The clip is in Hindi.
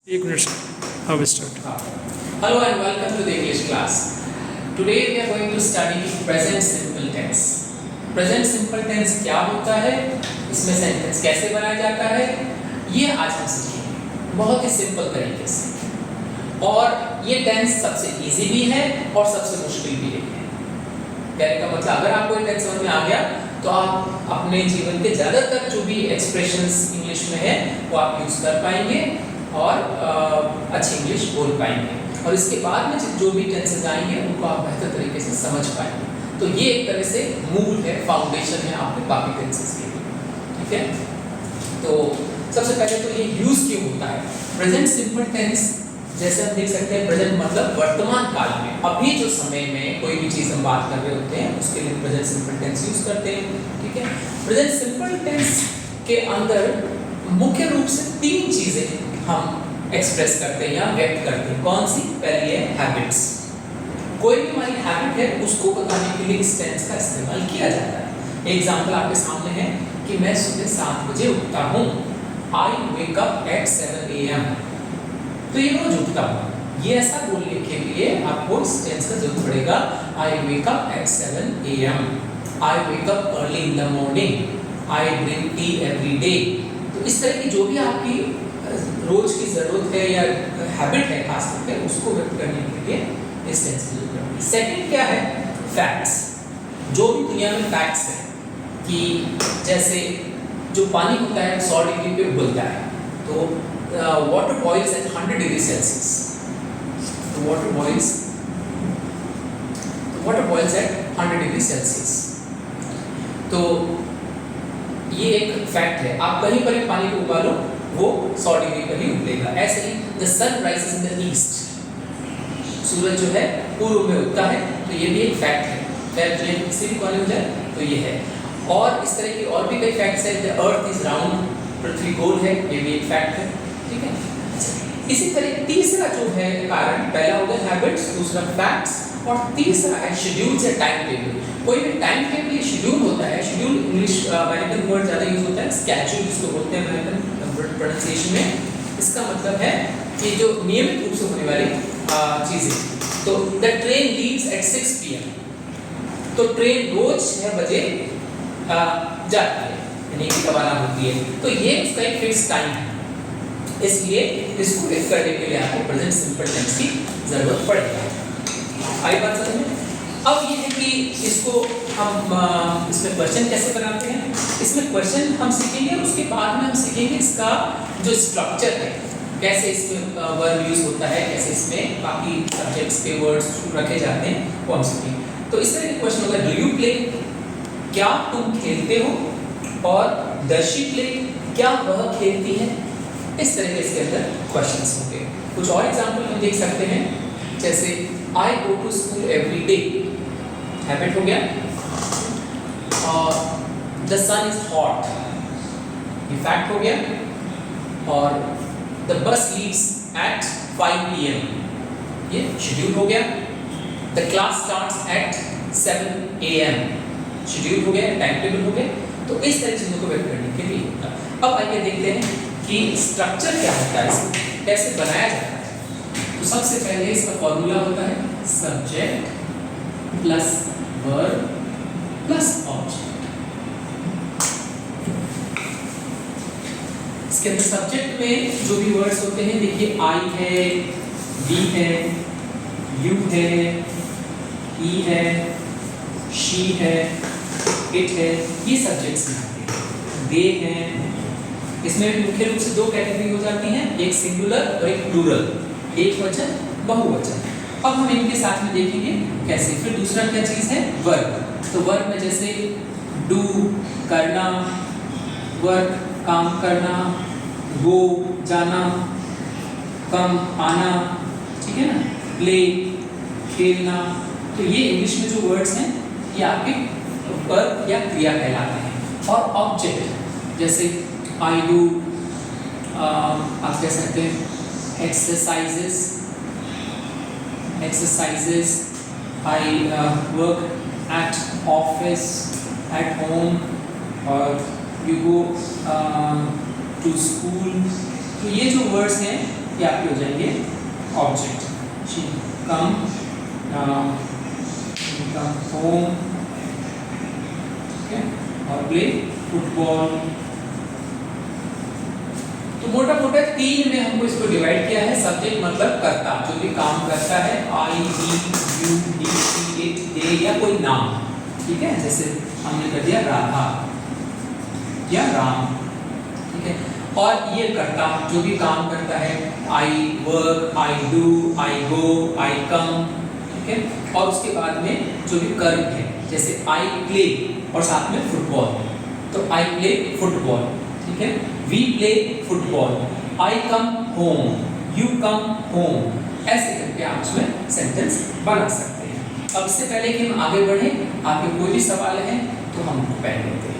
एक minute how we start. Hello and welcome to the English class. Today we are going to study present simple tense. Present simple tense क्या होता है, इसमें सेंटेंस कैसे बनाया जाता है, ये आज हम सीखेंगे बहुत ही सिंपल तरीके से। और ये टेंस सबसे इजी भी है और सबसे मुश्किल भी है। कहने का मतलब अगर आपको ये टेंस समझ में आ गया तो आप अपने जीवन के ज़्यादातर जो भी एक्सप्रेशंस इंग्लिश में है वो आप यूज़ कर पाएंगे और अच्छी इंग्लिश बोल पाएंगे, और इसके बाद में जो भी टेंसेस आएंगे उनको आप बेहतर तरीके से समझ पाएंगे। तो ये एक तरह से मूल है, फाउंडेशन है आपके बाकी टेंसेस के लिए, ठीक है। तो सबसे पहले तो ये यूज़ क्यों होता है प्रेजेंट सिंपल टेंस। जैसे हम देख सकते हैं प्रेजेंट मतलब वर्तमान काल में, अभी जो समय में कोई भी चीज़ हम बात कर रहे होते हैं उसके लिए प्रेजेंट सिंपल टेंस यूज़ करते हैं, ठीक है। प्रेजेंट सिंपल टेंस के अंदर मुख्य रूप से तीन चीज़ें हम एक्सप्रेस करते हैं या व्यक्त करते हैं। कौन सी? पहली है हैबिट्स। कोई भी हमारी हैबिट है उसको बताने के लिए इस टेंस का इस्तेमाल किया जाता है। एग्जांपल आपके सामने है कि मैं सुबह 7 बजे उठता हूँ। I wake up at 7 AM। तो ये रोज उठता हूँ, ये ऐसा बोलने के लिए आपको इस टेंस का जरूरत पड़ेगा I wake up at 7 AM। I wake up early in the morning। I drink tea every day। तो इस तरह की जो भी आपकी रोज की जरूरत है या हैबिट है खास करके उसको व्यक्त करने के लिए इस टेंस की जरूरत पड़ती है। सेकंड क्या है? फैक्ट्स। जो भी दुनिया में फैक्ट्स है कि जैसे जो पानी होता है 100 डिग्री पे उबलता है, तो water boils at 100 degree Celsius. तो water boils at 100 degree Celsius. तो ये एक फैक्ट है। आप कहीं पर भी पानी को उबालो वो 100 डिग्री पर ही उबलेगा। ऐसे ही the sun rises in the east. सूरज जो है पूर्व में उगता है, तो ये भी एक फैक्ट है। फैक्ट ये किसी भी कॉलेज में जाए तो ये है। और इस तरह की और भी कई फैक्ट्स हैं। द अर्थ इज राउंड, पृथ्वी गोल है, ये भी एक फैक्ट है, ठीक है। इसी तरह तीसरा जो है कारण, पहला हो गया हैबिट्स, दूसरा फैक्ट्स, और तीसरा है शेड्यूल्स या टाइम टेबल। कोई भी टाइम टेबल या शेड्यूल होता है। शेड्यूल इंग्लिश अमेरिकन वर्ड ज़्यादा यूज होता है, स्केड्यूल जिसको बोलते हैं अमेरिकन प्रोनाउंसिएशन में। इसका मतलब है कि जो नियमित रूप से होने वाली चीज़ें। तो the train leaves eight 6 PM। तो ट्रेन रोज 6 बजे जाती है, यानी कि रवाना होती है। तो ये उसका एक फिक्स टाइम है, इसलिए इसको व्यक्त करने के लिए आपको प्रेजेंट सिंपल टेंस की जरूरत पड़ेगी। आई बात समझ में? अब ये है कि इसको हम इसमें क्वेश्चन कैसे बनाते हैं। इसमें क्वेश्चन हम सीखेंगे, उसके बाद में हम सीखेंगे इसका जो स्ट्रक्चर है, कैसे इसमें वर्ब यूज होता है, कैसे इसमें बाकी सब्जेक्ट्स के वर्ड्स रखे जाते हैं, वो हम सीखेंगे। तो इस तरह के क्वेश्चन होगा डू यू प्ले, क्या तुम खेलते हो, और डज शी प्ले, क्या वह खेलती है। इस तरह के इसके अंदर क्वेश्चंस होंगे। कुछ और एग्जांपल हम देख सकते हैं, जैसे I go to school every day, habit हो गया। और the sun is hot, ये फैक्ट हो गया। और the bus leaves at 5 PM, ये शेड्यूल हो गया। the class starts at 7 AM, schedule हो गया, टाइम टेबल हो गया। तो इस तरह चीज़ों को व्यक्त करने के लिए होता है। अब आइए देखते हैं कि स्ट्रक्चर क्या होता है, इसको कैसे बनाया जाता है। तो सबसे पहले इसका फॉर्मूला होता है subject plus verb plus object. इसके अंदर सब्जेक्ट में जो भी वर्ड्स होते हैं, देखिए आई है, वी है, यू है, ही है, शी है, इट है, ये सब्जेक्ट्स हैं। दे हैं। इसमें मुख्य रूप से दो कैटेगरी हो जाती हैं, एक सिंगुलर और एक प्लूरल, एक वचन बहुवचन। अब हम इनके साथ में देखेंगे कैसे। फिर दूसरा क्या चीज़ है? वर्ब। तो वर्ब में जैसे डू करना, वर्क काम करना, गो जाना, कम आना, ठीक है ना, प्ले खेलना। तो ये इंग्लिश में जो वर्ड्स हैं ये आपके वर्ब या क्रिया कहलाते हैं। और ऑब्जेक्ट जैसे आई डू, आप कह सकते हैं exercises, I work at office, at home, और you go to school। तो ये जो वर्ड्स हैं ये आपके हो जाएंगे ऑब्जेक्ट। शी कम होम, ठीक है, और प्ले फुटबॉल। तो मोटा मोटा 3 में हमको इसको डिवाइड किया है। सब्जेक्ट मतलब कर्ता, जो भी काम करता है, आई, ही, यू, डी, सी, इट, दे या कोई नाम, ठीक है, जैसे हमने कर दिया राधा या राम, ठीक है। और ये कर्ता जो भी काम करता है, आई वर्क, आई डू, आई गो, आई कम, ठीक है। और उसके बाद में जो भी कर्म है, जैसे आई प्ले और साथ में फुटबॉल, तो आई प्ले फुटबॉल, ठीक है। We play football, I come home, you come home, ऐसे करके आप उसमें सेंटेंस बना सकते हैं। अब इससे पहले कि हम आगे बढ़ें, आपके कोई भी सवाल है तो हम पहले लेते हैं।